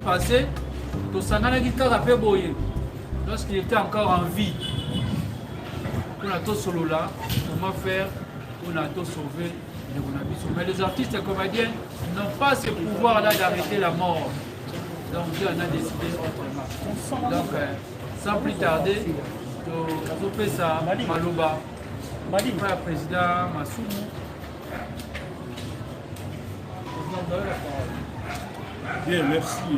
passé, Tosangana Kaka Boye, lorsqu'il était encore en vie. On a tout solo là, comment faire, on a tout sauvé. Mais les artistes et comédiens n'ont pas ce pouvoir-là d'arrêter la mort. Donc Dieu en a décidé autrement. Donc, sans plus tarder, je fais ça, Maloba, le président Massoumou. Bien, merci.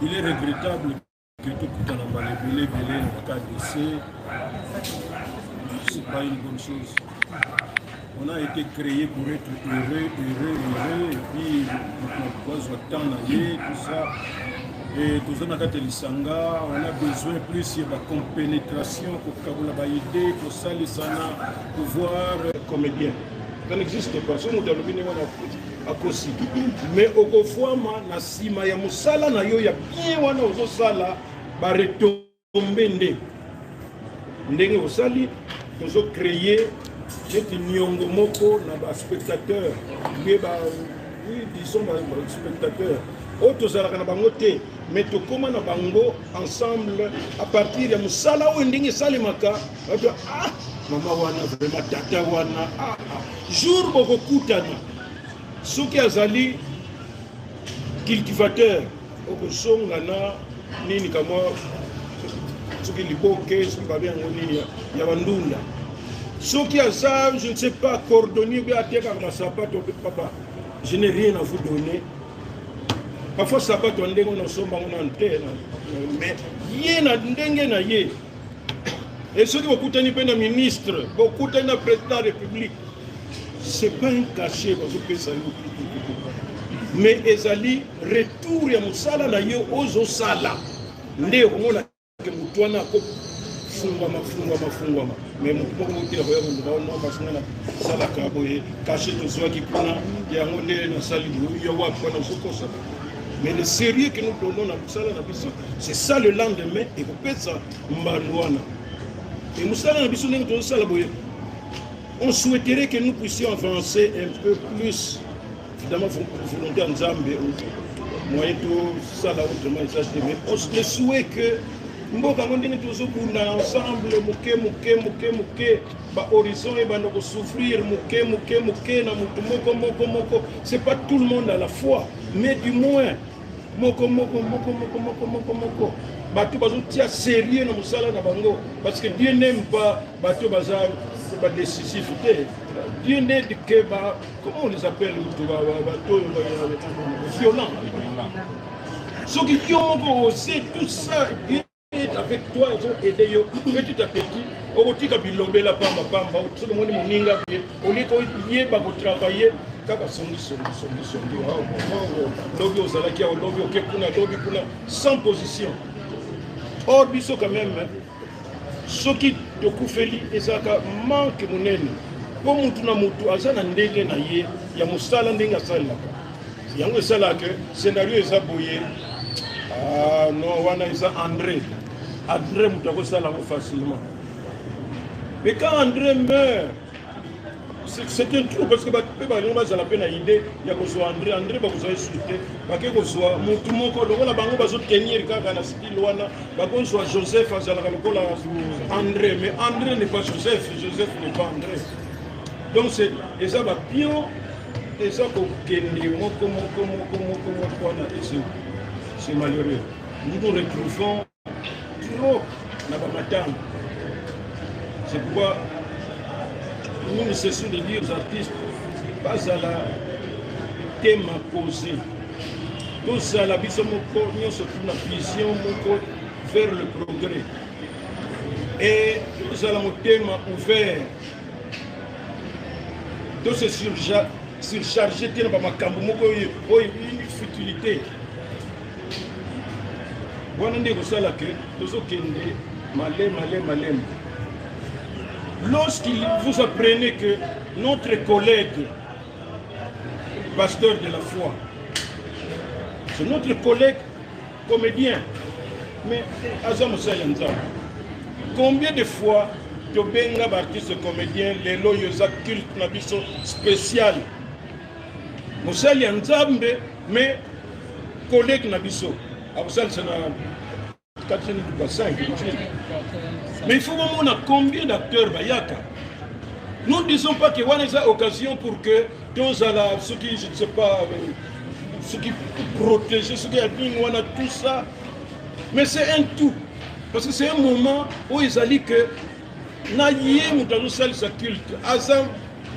Il est regrettable que tout le monde ait belé dans le cas d'essai. Ce n'est pas une bonne chose. On a été créé pour être heureux, et puis on a temps tout ça. Et tout ça, on a besoin plus de compénétration pour avoir une idée, pour ça, les pouvoir comédien. Ça n'existe pas. Si nous avons à cause. Mais au fois, na sima ya musala na yo ya bien wana ozo sala ba retomber ndenge osali ozo créer neti nyongo moko na ba spectateur oui disons ba spectateur auto zala kana bango te mais to koma na bango ensemble à partir ya musala o ndenge salimaka ah mama wana vraiment tata wana jour boko kutana soki azali cultivateur okosonga na nini kama soki liboke soki babe yango nini ya bandunda soki aza je ne sais pas cordonnier ou atekaka masapato papa je n'ai rien à vous donner parfois sapato ndenge on osombango na antenne mais ye na ndenge na ye et soki bokutani mpe na ministre bokutani na président de la république c'est pas un cachet mais ezali retour ya musala na yo ozo sala nde komona ke mutwana ko fungwa mais mutoko mutira ko yabo ndaona basina na sala ka boye cachet to swaki kuna ya ngone na sali yo wa kwa na sokosa mais le sérieux que nous donnons na musala na biso c'est ça le lendemain et ko pesa mbalwana et musala na biso ndenge to sala boye. On souhaiterait que nous puissions avancer un peu plus, évidemment, volonté en Zambie, moyen tout ça là autrement, mais on se souhaite que nous ensemble, horizon et souffrir, c'est pas tout le monde à la fois, mais du moins, bato bazotia sérieux na musala na bango parce que Dieu n'aime pas bato bazar pas décisif. Dieu n'aime que comment on les appelle bato violents. Ceux qui ont osé tout ça, Dieu est avec toi, ils ont aidé petit à petit. Au petit bilombe la pamba tout le monde moninga au lieu qu'on y ait travailler. Sans position. Or, biso quand même, ce qui te koufeli et ça manque mon ennemi. Comme mutu na mutu, azana ndenge na ye, ya musala ndenge asala. Yango sala que scénario est aboyé. Ah non, wana isa André mutu ko sala facilement. Mais quand André meurt, c'est un trou parce que on a la peine à idée il y a André va vous insulter parce que soit mutu moko lokola bango bazo tenir kaka na style wana bakon soit Joseph azala lokola André mais André n'est pas Joseph n'est pas André donc c'est et ça va pio et ça ko kende moko c'est malheureux nous nous retrouvons trop na ba matanga c'est pourquoi nous ne cessons de dire aux artistes, pas à la thème posé. Tous à la vision, nous sommes la vision vers le progrès. Et nous allons un thème ouvert. Tous se surcharger, une futilité. Voilà, nous sommes malais. Lorsqu'il vous apprenez que notre collègue, pasteur de la foi, c'est notre collègue comédien, mais Azam Sayanza, combien de fois tu benga artiste comédien, les loyaux cultes nabiso spécial, Moussali Nzambe, mais collègue na biso ça c'est na 4 ou 5 mais il faut voir on a combien d'acteurs bayaka. Nous ne disons pas qu'il y a une occasion pour que tous ceux qui, je ne sais pas, ceux qui protègent, ceux qui admirent, on a tout ça. Mais c'est un tout. Parce que c'est un moment où ils ont dit que naïe mutazo sal sa culte. Azam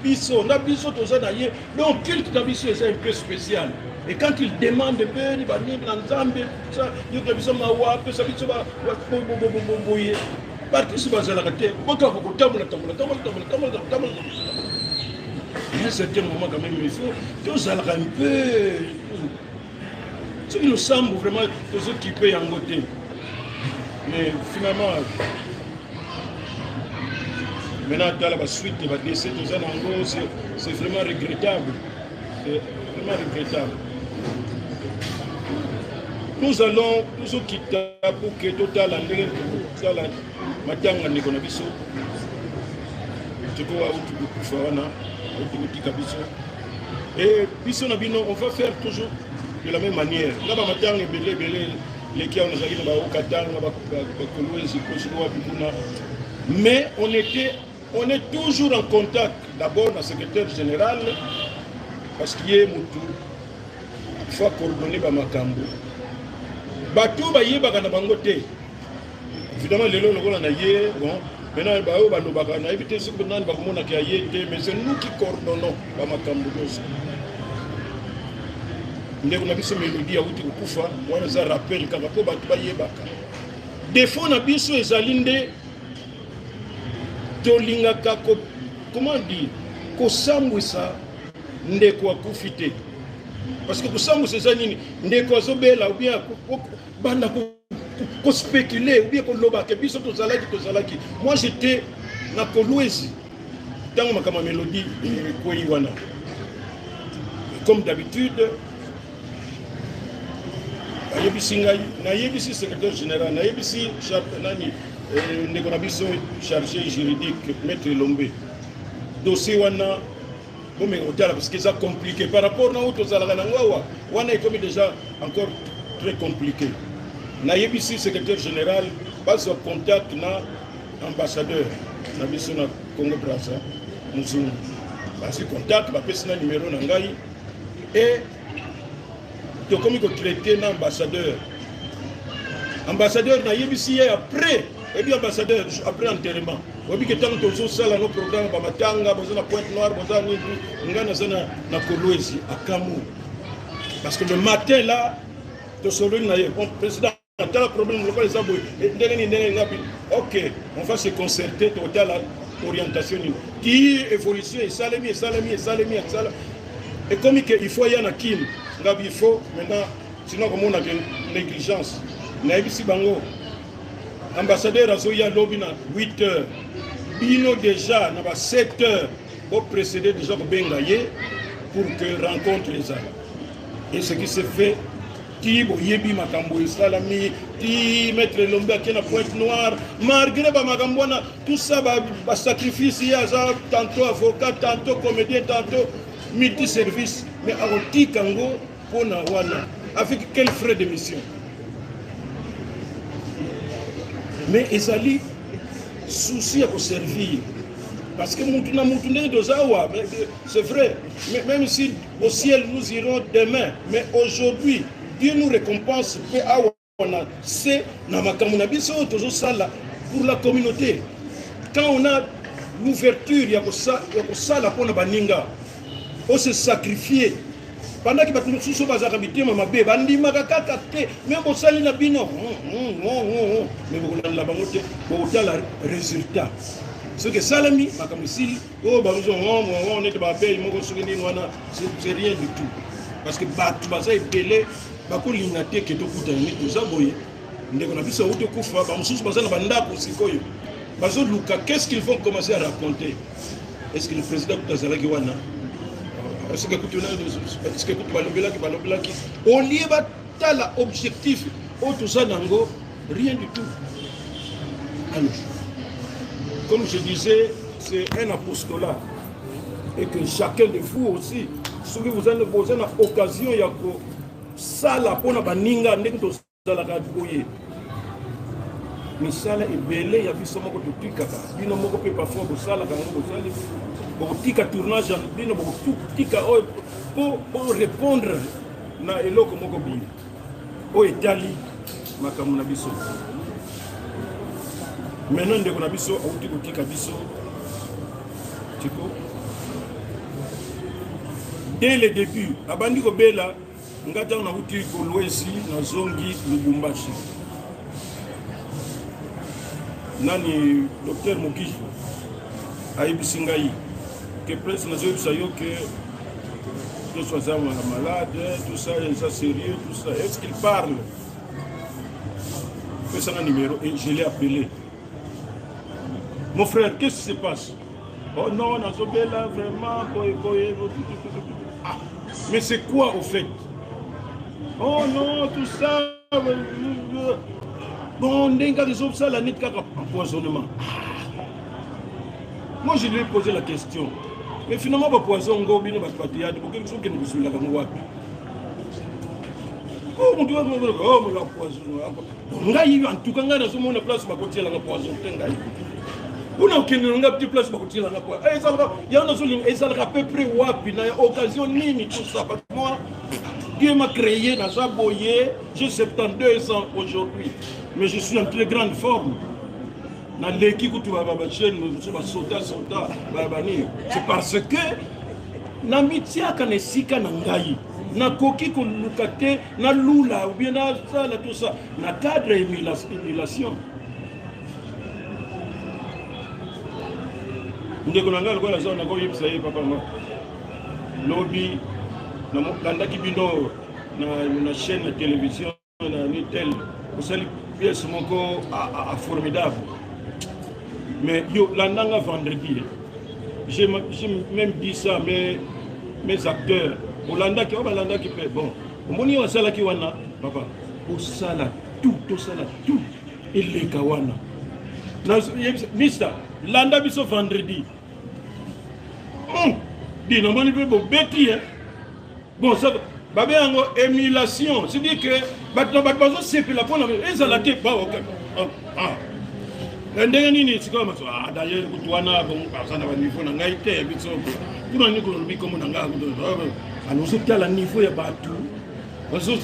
biso, na biso toza naïe. Donc culte na biso c'est un peu spécial. Et quand ils demandent de paix, ils vont venir dans Zambie, ça, ils vont biso mawa, peu ça biso ba boye. Parti sur la terre, il y a un certain moment quand même, il faut tous aller un peu. Ce qui nous semble vraiment tous occupés en côté. Mais finalement, maintenant, dans la suite, il va laisser tous en gros, c'est vraiment regrettable. C'est vraiment regrettable. Nous allons tous quitter pour que total en matanga ndeko na biso tiko wa utu kufawana utu kabiso et biso na bino on va faire toujours de la même manière là ba matanga belé les qui on a zaki na ba okatanga ba kolwezi ko bikuna mais on est toujours en contact d'abord dans le secrétaire général parce qu'il est mutu il faut coordonner ba makambo bato ba yeba kana bango te. Évidemment, les gens qui ont bon, maintenant, éviter ce que nous avons mais c'est nous qui coordonnons dans ma cambourose. Nous avons vu ce mélodie à Outi Kufa, on a rappelé que nous avons des fois, nous avons vu ces alindés, comment dire, que ça, ndeko akufite. Parce que Kosambu ces années, ndeko azobela ou bien banda ko spéculer ou bien ko loba ke biso to zalaki. Moi j'étais na Kolwezi dans ma mélodie ko yiwana. Comme d'habitude, Nayebisi secrétaire général, Nayebisi ndeko na biso chargé juridique maître Lombe. Dossier wana parce que c'est compliqué par rapport à autres Zalaganangwa, on est comme déjà encore très compliqué. Nayebisi secrétaire général passe au contact na ambassadeur na biso na Congo Brazza Muzungu. Passe contact ba pesa numéro na ngai et to comme ko traiter na ambassadeur. Ambassadeur Nayebisi après et bien ambassadeur après enterrement. Obi que tant que ça là nos programmes ba matanga boza na Pointe Noire boza ni ngana sana na Kolwezi à Kamou. Parce que le matin là to solo na bon président tant problème local les aboy OK, on va se concerter total orientation qui évolution et salami et comme il faut y en a qui il faut maintenant sinon comme on a une négligence na ibisi bango ambassadeur azoya lobina 8h bino déjà na 7h pour précéder déjà ko bengaye pour que rencontre les gens et ce qui se fait ti boyebi makambo salami ti mettre Lombe qui na Pointe Noire malgré ba makambo na tout ça ba sacrifice ya za tantôt avocat tantôt comédien tantôt multi service mais a oti kango pona wana avec quel frais de mission. Mais ils allaient souci à vous servir. Parce que c'est vrai, même si au ciel nous irons demain, mais aujourd'hui, Dieu nous récompense c'est pour la communauté. Quand on a l'ouverture, il y a ça pour la baninga, on se sacrifier. Pendant que nous sommes à habiter, ma bébé, bandi makaka te, même au sali na bino, mais vous avez la bangote, vous avez le résultat. Ce que salami, makamisi, oh barouzo, on est de ma belle, mon souvenir, c'est rien du tout. Parce que tu vas être belé, bako l'inate que tu coûtes un tout ça boye. Nous avons vu ça où tu couvres, bah on se passe dans banda pour sikoyo. Bazo Luka, qu'est-ce qu'ils vont commencer à raconter? Est-ce que le président Kutazalaki wana? Est-ce que au lieu de l'objectif, tout ça n'ango, rien du tout. Alors, comme je disais, c'est un apostolat. Et que chacun de vous aussi, si vous avez l'occasion, sala pona baninga ndenge to sala ka boye misala ebele ya biso moko totikaka bino moko pe parfois bosala kango bosali bokotika tournage bino bokotika oyo pour répondre na eloko moko bino oyo etali makambo na biso maintenant ndeko na biso auti kotika biso tiko dès le début abandi kobela ngata na uti kolwezi na zongi Lubumbashi nani docteur Mokisho ayebisi ngai que presque na zoyebisa yo que je sois malade, tout ça, ça sérieux, tout ça. Est-ce qu'il parle? Fais ça un numéro et je l'ai appelé. Mon frère, qu'est-ce qui se passe? Oh non, on a sauvé là, vraiment. Ah, mais c'est quoi au fait? Oh non, tout ça. Bon, on a ça, la nette empoisonnement. Moi, je lui ai posé la question. Mais finalement, le poison, on a un quelque chose qui nous suit là. Oh, mon Dieu, oh, la poison. On a eu en tout cas, on a une place pour côté la poison. On a une petite place pour côté la poison. Il y en a à peu près wapi, na occasion nini tout ça. Moi, Dieu m'a créé dans sa boyer, j'ai 72 ans aujourd'hui. Mais je suis en très grande forme. C'est parce que Namitia kanesika nangai na koki kolukate na lula ou bien na sala tout ça na cadre émulation ndeko nanga lokola za na ko yebisa ye papa ma lobby na mokanda kibino na chaîne de télévision na nitel osali pièce moko formidable. Mais yo, l'année vendredi, j'ai même dit ça à mes acteurs. Olanda qui fait bon. Mon yo sala qui wana, papa. Au sala tout. Et les kawana. Mister, l'anda biso vendredi. Dis non, mon peu bon bêtis. Bon, ça, babé en émulation. C'est-à-dire que, bah, c'est la bonne. Et ça la tête, bah, ok. D'ailleurs, Kutwana, Pasana, Nifo, Nangaïté, Bitso, pour un économie comme Nanga, alors ce qu'à la niveau est battu. Nous sommes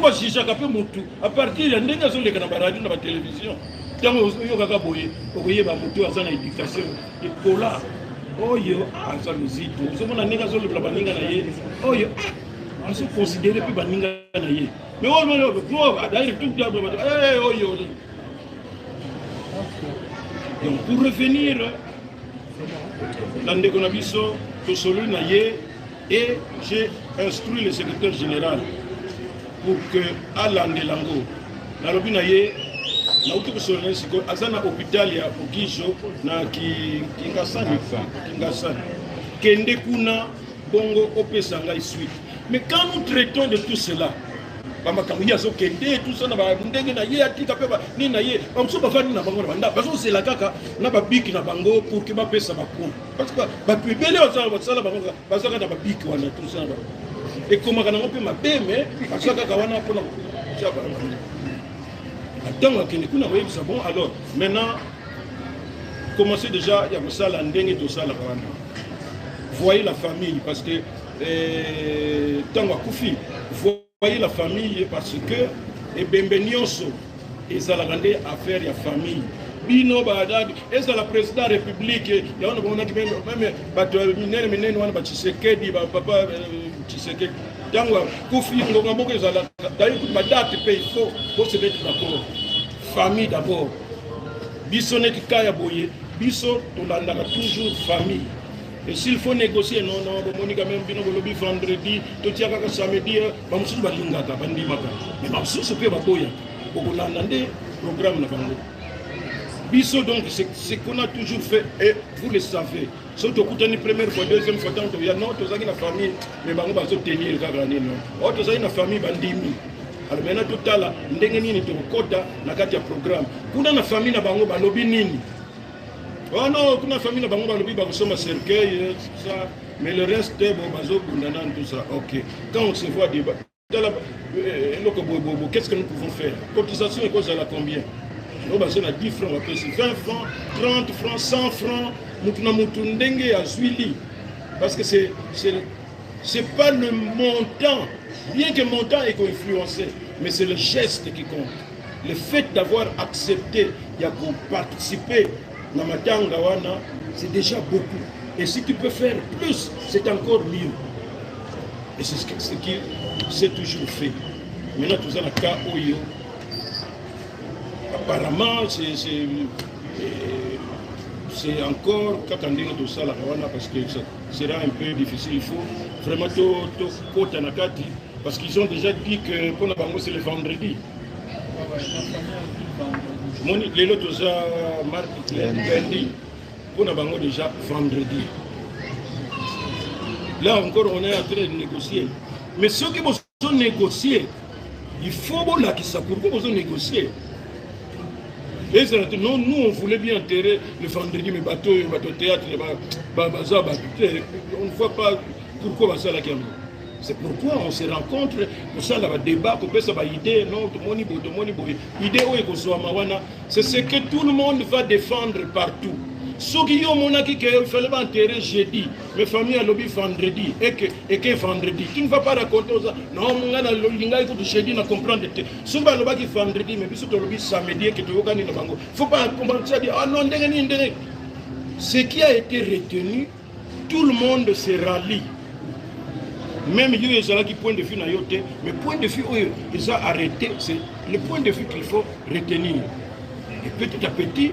à chaque peu Moutou. À partir de la de la télévision, quand on a boyé, on voyait Moutou à sa éducation. Et pour là, oh yo, ça nous dit tout. Nous sommes à Négazo de la Baninga Naye. Oh yo, on se considère plus Baninga Naye. Mais oh non, d'ailleurs, tout le monde, oh yo. Donc pour revenir, l'année qu'on a vu et j'ai instruit le secrétaire général pour que Alain Delango, na lobi na ye, na uti kusolene siko, azana hôpital ya Okijo na Kingasani, kende kuna bongo opesanga suite. Mais quand nous traitons de tout cela, bamakamia zo kende tout ça na ba ndenge na ye atika pe ba ni na ye amso ba fani na bango na banda bazo c'est la kaka na ba biki na bango pour que ba pesa ba ko parce que ba pibele o sala bango bazaka na ba biki wana tout ça et comment kana pe ma beme bazaka ka wana pona chaba attends que kuna oui c'est bon alors maintenant commencez déjà il y a ça la ndenge tout ça la wana voyez la famille parce que tango kufi voyez la famille parce que et Bembenioso et ça la grande affaire ya famille bino badad et ça la président de la république ya on a même bato minene wana ba Tshisekedi ba papa Tshisekedi tango kufi ngonga mboko za la d'ailleurs ba date pe il faut se mettre d'accord famille d'abord biso net kaya boye biso to landaka toujours famille. Et s'il faut négocier, non, Monica même bino lobby vendredi, tout tient qu'à samedi, Mamsou Balingaka, Bandi Maka. Mais Mamsou se fait Baboya, pour l'année, programme Nabango. Bisso donc, c'est qu'on a toujours fait, et vous le savez. Surtout quand on est première fois, deuxième fois, tant qu'il y a non, tous les famille, mais Bango va se tenir le gagné, non. Oh, tous les famille Bandimi. Alors maintenant, tout à l'heure, n'engagez ni de quota, n'a qu'à programme. Pour la famille, n'a Bango, Balobi Nini. Oh non, toute la famille, on a cercueil, ça. Mais le reste, tout ça. Ok. Quand on se voit débat, qu'est-ce que nous pouvons faire? Cotisation et cause à la combien? On a 10 francs, on va payer 20 francs, 30 francs, 100 francs. Parce que c'est pas le montant, bien que le montant est influencé, mais c'est le geste qui compte. Le fait d'avoir accepté de participer dans Matanga Wana, c'est déjà beaucoup. Et si tu peux faire plus, c'est encore mieux. Et c'est ce qui s'est toujours fait. Maintenant, tout ça, le cas Oyo, apparemment, c'est encore quand on dit tout ça, parce que ça sera un peu difficile. Il faut vraiment tout côté Nakati, parce qu'ils ont déjà dit que pour la banque, c'est le vendredi. Les autres lundi, pour la banque déjà vendredi. Là encore, on est en train de négocier. Mais ceux qui vont négocier, il faut qu'ils savent pourquoi ils vont négocier. Et non, nous on voulait bien enterrer le vendredi, mais bateau théâtre, on ne voit pas pourquoi ça la gamme. C'est pourquoi on se rencontre, pour ça, on débat, pour faire ça, idée, non, idée, c'est ce que tout le monde va défendre partout. Ceux qui ont mon acquis qu'il fallait enterrer jeudi, mes familles à lobby vendredi, et que vendredi. Tu ne vas pas raconter ça. Non, mon gars, il faut jeudi, on comprend. Ceux qui ont lobby vendredi, mais puis lobby samedi, que tu vas gagner le bango. Il ne faut pas commencer à dire, ah non, ce qui a été retenu, tout le monde se rallie. Même il y a qui point de vue, mais point de vue, ils ont arrêté, c'est le point de vue qu'il faut retenir. Et petit à petit,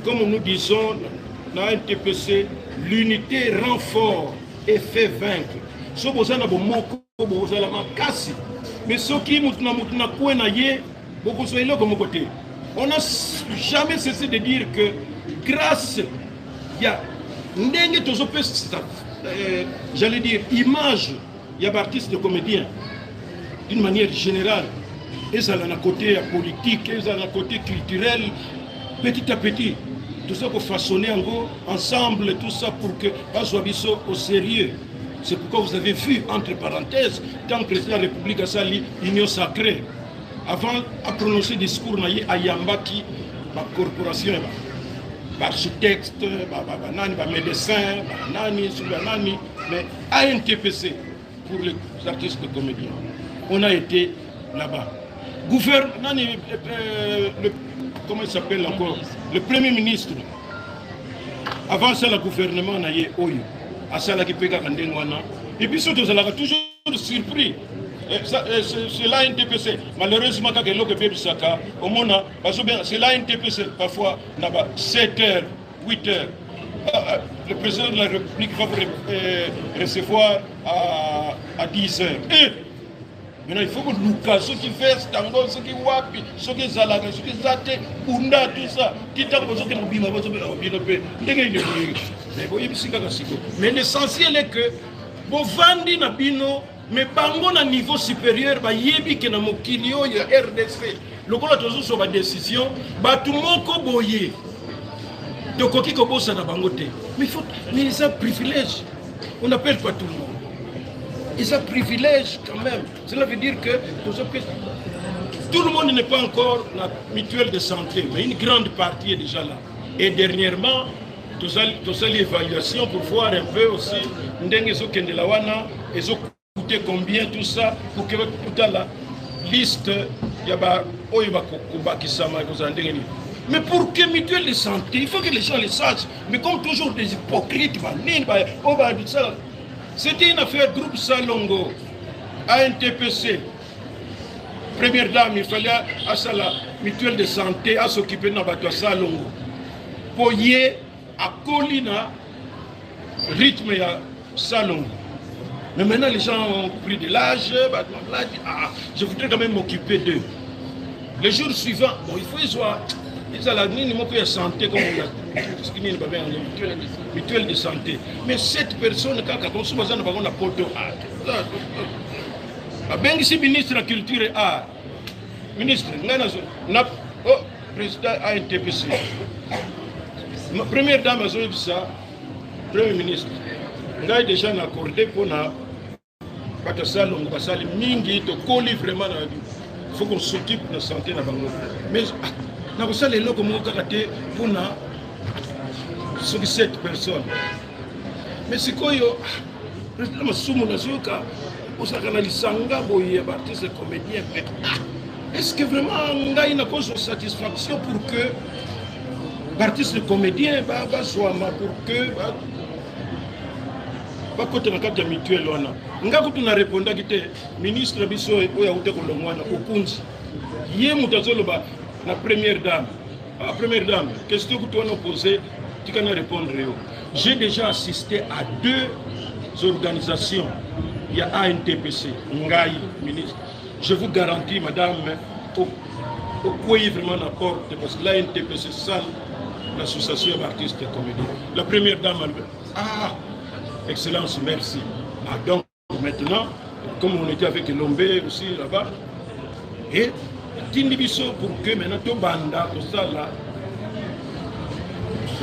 comme nous disons dans un TPC, l'unité rend fort et fait vaincre. Ce que vous avez mais ce qui on n'a jamais cessé de dire que grâce à j'allais dire image, il y a artistes de comédiens d'une manière générale. Et ça a un côté politique, et ça a un côté culturel, petit à petit. Tout ça pour façonner ensemble, tout ça pour que pas soit au sérieux. C'est pourquoi vous avez vu, entre parenthèses, tant que le président de la République a sali l'union sacrée, avant de prononcer discours à Yambaki, la corporation, architecte, médecin, mais à un TPC pour les artistes et comédiens. On a été là-bas. Comment il s'appelle encore? Le Premier ministre. Avant ça, le gouvernement n'a eu Oyo. À ça, qui peut et puis surtout, ça l'a toujours surpris. C'est là un TPC. Malheureusement, quand il y a c'est là un TPC. Parfois, 7 heures, 8 heures. Le président de la République va vous recevoir à 10 heures. Et maintenant, il faut que nous, ceux qui font tango, ceux qui wapi, ceux qui zalaga, ceux qui zate, bunda, tout ça, qui t'ont besoin de mais l'essentiel est que vos vendis na bino, mais bango na niveau supérieur, ba yebi ke na mokili oyo RDC. Lokola tozo so ba décision, ba tout moko boye. De koki ko bossa na bango te. Mais ils ont privilège. On n'appelle pas tout le monde. Ils ont privilège quand même. Cela veut dire que tout le monde n'est pas encore la mutuelle de santé, mais une grande partie est déjà là. Et dernièrement, tout ça l'évaluation pour voir un peu aussi ils ont coûté combien tout ça pour que toute la liste mais pour que mutuelle de santé, il faut que les gens le sachent. Mais comme toujours des hypocrites, c'était une affaire groupe Salongo à un TPC. Première dame, il fallait à la mutuelle de santé à s'occuper de la Salongo. Pour y à Colina, rythme à Salongo. Mais maintenant, les gens ont pris de l'âge. Je voudrais quand même m'occuper d'eux. Le jour suivant, bon, il faut qu'ils soient. Ils ont la santé comme on a mutuelle de santé. Mais cette personne, quand on se voit dans la poto, si ministre de la culture et art, ministre, président a un TPC. Ma première dame a dit ça, Premier ministre. On a déjà accordé pour la mingi to coller vraiment. Il faut qu'on s'occupe de la santé na bango. Mais na ça les locaux mo karaté pour na 7 personnes. Mais c'est quoi yo président Masumu na zoka pour ça kana lisanga boye artiste comédien. Est-ce que vraiment on a une cause de satisfaction pour que l'artiste comédien va soit pour que ba côté na kati ya mutuelle wana ngako tuna répondre kite ministre biso oya ute ko longwana okunzi ye mutazoloba la première dame question que tu as posée tu peux répondre. J'ai déjà assisté à 2 organisations. Il y a ANTPC Ngai ministre, je vous garantis madame au quoi vraiment la porte parce que l'ANTPC c'est ça l'association d'artistes et comédiens. La première dame Excellence, merci. Donc maintenant, comme on était avec Lombé aussi là-bas, et Tindibiso pour que maintenant tout banda, tout ça là,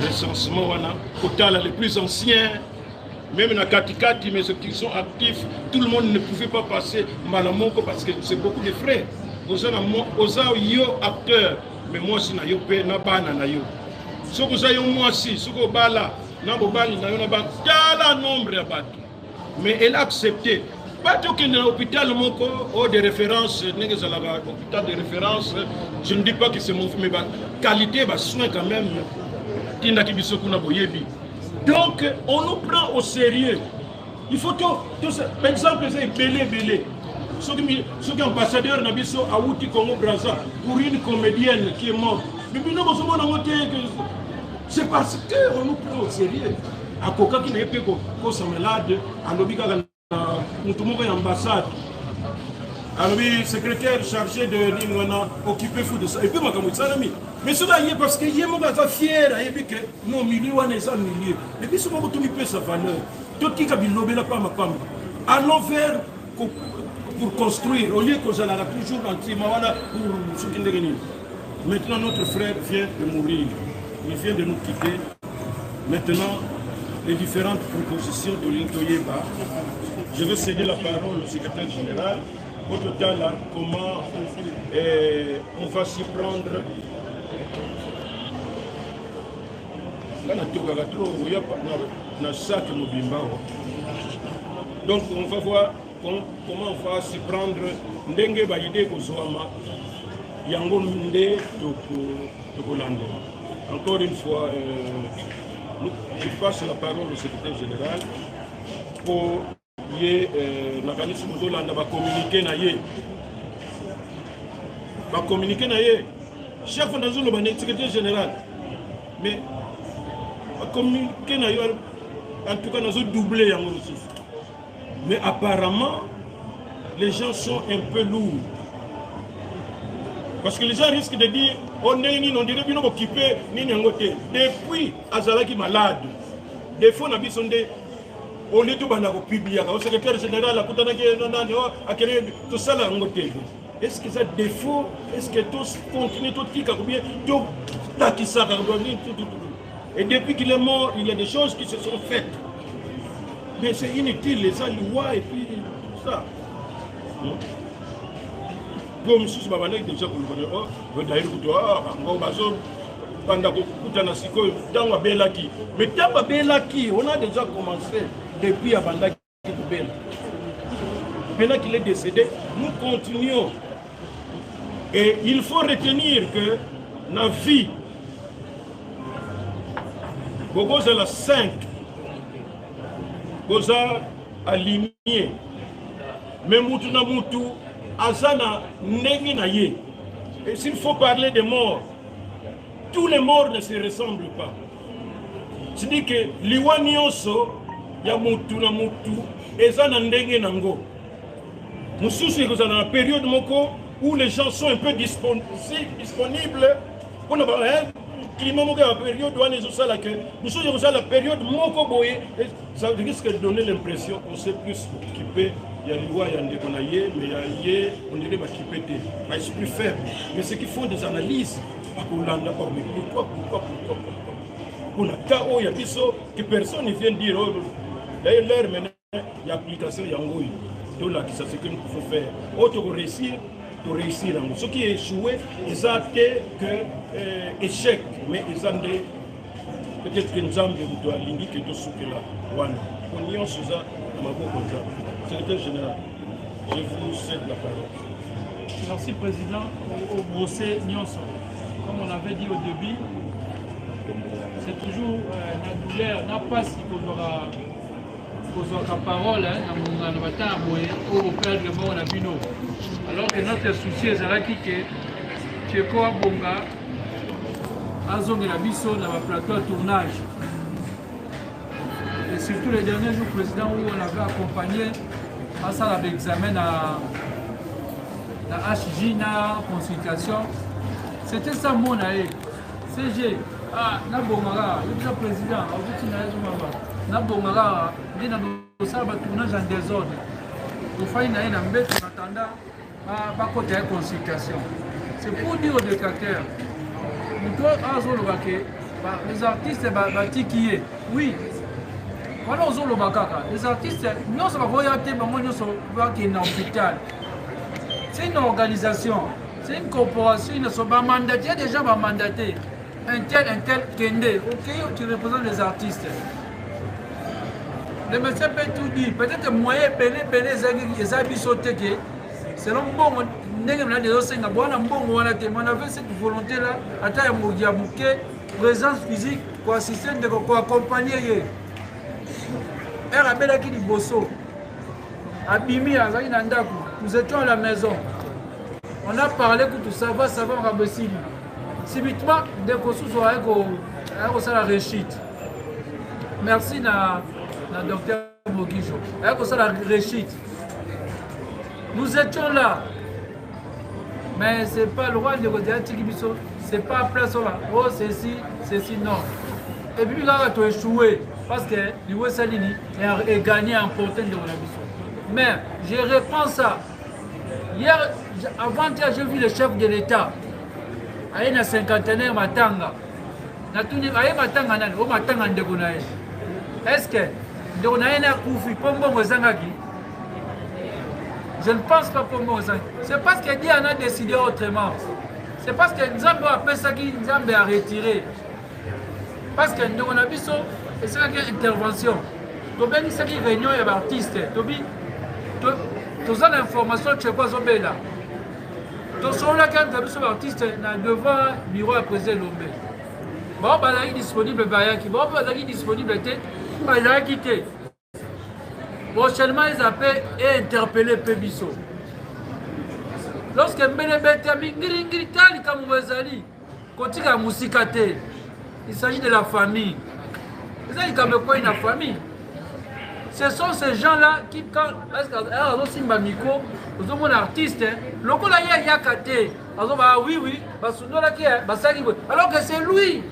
recensement les plus anciens, même dans Katikati, mais ceux qui sont actifs, tout le monde ne pouvait pas passer Malamoko parce que c'est beaucoup de frais. Aux yo acteurs, mais moi si na yo pe na bana na yo. Ce que vous moi aussi, ce que bala. Mais elle a accepté. Pas tout qu'il y a un hôpital de référence, hôpital de référence, je ne dis pas que c'est mon mais la qualité de soins quand même. Donc on nous prend au sérieux. Il faut tout par exemple, c'est belé. Ceux qui sont ambassadeurs Nabiso à Outi Congo Brazza pour une comédienne qui est morte. Mais nous c'est parce qu'on nous prend au sérieux. À Coca qui n'est pas malade, à l'obika dans l'ambassade, à l'obika secrétaire chargé de l'Inwana, occupé fou de ça. Et puis, mais cela y est parce qu'il y a fier, et que non, milieu, on est en milieu. Et puis, souvent, tout le monde sa valeur. Tout le monde n'a pas ma femme. Allons vers pour construire, au lieu qu'on a toujours dans Timawana pour ce qui est devenu. Maintenant, notre frère vient de mourir. Il vient de nous quitter. Maintenant, les différentes propositions de l'Intoyeba, je vais céder la parole au secrétaire général. Au total, là, comment on va s'y prendre. Donc, on va voir comment on va s'y prendre. Ndenge Baïde Kozouama, Yango Minde Tokolande. Encore une fois, je passe la parole au secrétaire général pour l'organisme Zolanda va communiquer na ye. Va communiquer na ye. Chef de le secrétaire général. Mais va communiquer na ye. En tout cas, nous avons doublé les ressources. Mais apparemment, les gens sont un peu lourds. Parce que les gens risquent de dire on est ni on dirait bien occupé ni n'angoté. Depuis Azalaki malade, des fois on a besoin de au lieu de banako publier au secrétaire général la kutana ke tout ça là ngoté. Est-ce que ça défaut? Est-ce que tous continuent tout tika ou bien tout takisa tout. Et depuis qu'il est mort, il y a des choses qui se sont faites. Mais c'est inutile les lois et puis tout ça. Comme si je m'avais déjà mais on a déjà commencé depuis Abandaki. Maintenant qu'il est décédé, nous continuons. Et il faut retenir que la vie, Bogoza la 5, Bogoza aligné, mais Moutou na Moutou, Azana Nengi na ye. Et s'il faut parler des morts, tous les morts ne se ressemblent pas. C'est-à-dire que Liwanioso, ya Moutou na Moutou, Ezana Nengi nango. Moussoussou est dans la période moko où les gens sont un peu disponibles. On a climat moko la période où on est ça là que nous sommes dans la période moko boye, ça risque de donner l'impression qu'on s'est plus occupé. Il y a les lois, il y a des conaillés, mais il y a on dirait qu'il peut être plus faible. Mais ceux qui font des analyses, pourquoi pour la KO, il y a que personne ne vient dire, d'ailleurs, l'heure maintenant, il y a application, il y a un tout là, c'est ce qu'il faut faire. Autre que réussir, pour réussir. Ce qui est échoué, ils ont été que échec, mais ils ont des peut-être que nous avons l'indiquer que tout ce que là, voilà. On y a sous ça, on m'a beaucoup de secrétaire général, je vous cède la parole. Merci Président. Au procès Nyonso, comme on avait dit au début, c'est toujours la douleur, n'a pas si qu'on aura la parole, au perdre le mot na bino. Alors que notre souci est que Tcheko Abonga azongi la biso na plateau de tournage. Et surtout les derniers jours, Président, où on avait accompagné à ça l'examen à la HJ, na consultation. C'était ça mon aïe. CG, na Bongara, le président, na Bongara, il y a un tournage en désordre. Il faut une embête en attendant pas côté consultation. C'est pour dire aux détracteurs, les artistes oui. Voilà les artistes, nous sommes royauté, nous sommes en hôpital. C'est une organisation, c'est une corporation, ils ne sont pas mandatés, il y a des gens mandatés. Un tel, Kende, ok, tu représentes les artistes. Le médecin peut tout dire, peut-être que moyen les habits sautés, selon bon, on avait cette volonté-là, à taille présence physique, pour assister, pour accompagner. Abimi, nous étions à la maison. On a parlé que tout ça va, on a baissé. Subitement, dès qu'on soit la réussite. Merci à docteur Mogijo. La réussite. Nous étions là. Mais ce n'est pas le roi de Tikibiso. Ce n'est pas place là. Oh, ceci, non. Et puis, là, tu as échoué. Parce que l'Iwe Salini est gagné en portant de Ronabiso. Mais je réponds ça. Hier, avant-hier, j'ai vu le chef de l'État. Il y a un cinquantenaire Matanga. Il y a Matanga, Matanga Ndegonaye. Est-ce que Ndegonaye n'a Koufi, Pombo Mozangaki? Je ne pense pas Pombo Mozangaki. C'est parce que Dieu en a décidé autrement. C'est parce que Nzambe a fait ça qu'il a retiré. Parce que Ndegonabiso, c'est une intervention. Tu as dit que réunion et artiste. Tu as l'information que tu es pas là. Tu as là quand tu as artiste devant le bureau à président Lombe. Bon, il est disponible. Bon, il est disponible. Il a quitté. Prochainement, ils appellent et interpellent Pébiso. Lorsque Mbelebete a mis Ngiri comme Wazali, continue à Moussikate. Il s'agit de la famille. Une famille. Ce sont ces gens-là qui, quand ils artiste, oui, alors que c'est lui.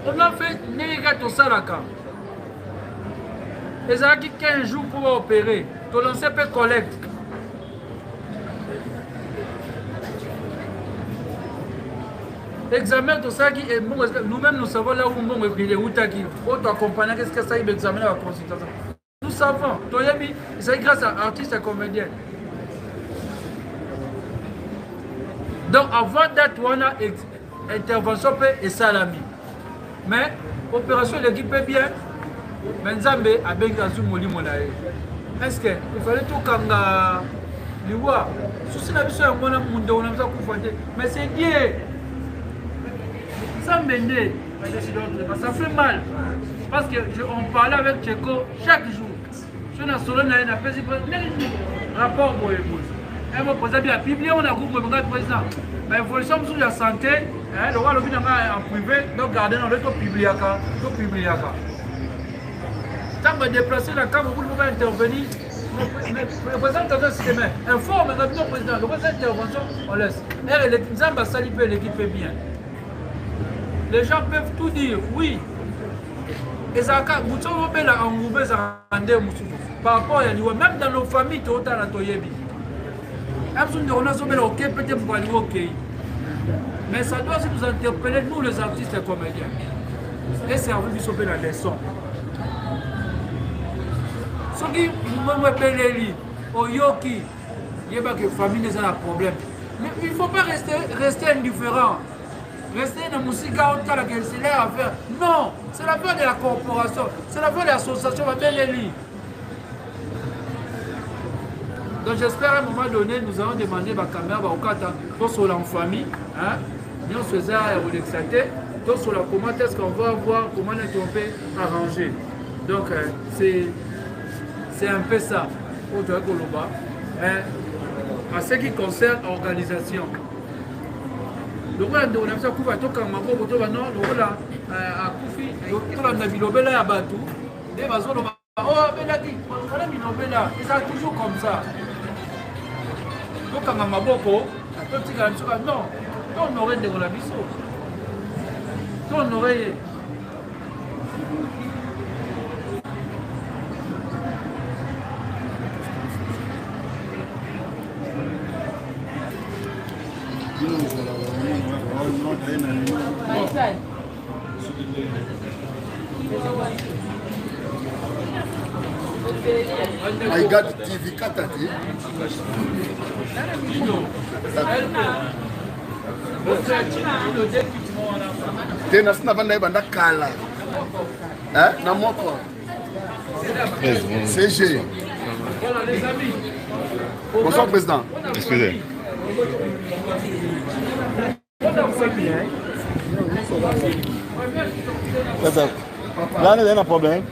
On a fait négato salaka. Les gens qui 15 jours pour opérer, tu lances peu collecte. Examen, tout ça qui est bon, nous-mêmes nous savons là où il est où tu accompagnes, qu'est-ce que ça y est, examiner la consultation. Nous savons, c'est grâce à artistes et comédiens. Donc avant d'être on a intervention et salami. Mais opération l'équipe est bien. Benzambe a Bengazu Moli Monae. Est-ce qu'il fallait tout kanga liwa? Souci la mission à mon monde, on a besoin de mais c'est Dieu. Ça m'aide. Ça fait mal. Parce qu'on parlait avec Tcheko chaque jour. Je suis dans le salon, on a fait un rapport pour les bouches. Et mon président a publié, on a groupe de président. Mais il faut sur la santé, le roi lobby en privé, donc garder dans le tout publié. Quand on va déplacer la Cameroun, on va intervenir. Le président informe le président, le président d'intervention, on laisse. Et les ambassades, l'équipe est bien. Les gens peuvent tout dire, oui. ezalaka mutu obela engumbe ezalaka nde mosusu par rapport ya liwa même dans nos familles totala toyebi abso ndeko nazobela oke peut-être moko alingi okei mais ça doit aussi nous interpeller nous les artistes et comédiens et servir biso mpe na leçon soki momo ebeleli oyoki yebaka famille eza na problème mais il faut pas rester indifférent. Rester dans la musique, c'est l'affaire. Non, c'est l'affaire de la corporation, c'est l'affaire de l'association. Donc j'espère à un moment donné, nous allons demander à la caméra, pour sur la famille, nous faisons donc sur la comment est-ce qu'on va voir, comment est-ce qu'on peut arranger. Donc c'est un peu ça. En ce qui concerne l'organisation. lokola ndeko na biso akufa tokanga maboko to bano lokola akufi tolanda bilobela ya bato nde bazoloba oyo abelaki kala bilobela eza toujours comme ça tokanga maboko totikala biso ka non tohonore ndeko na biso tohonore ye I got TV katati. Tena sina banda banda kala. Na moko. CG. Bonsoir président. Excusez. Là, il y a un problème.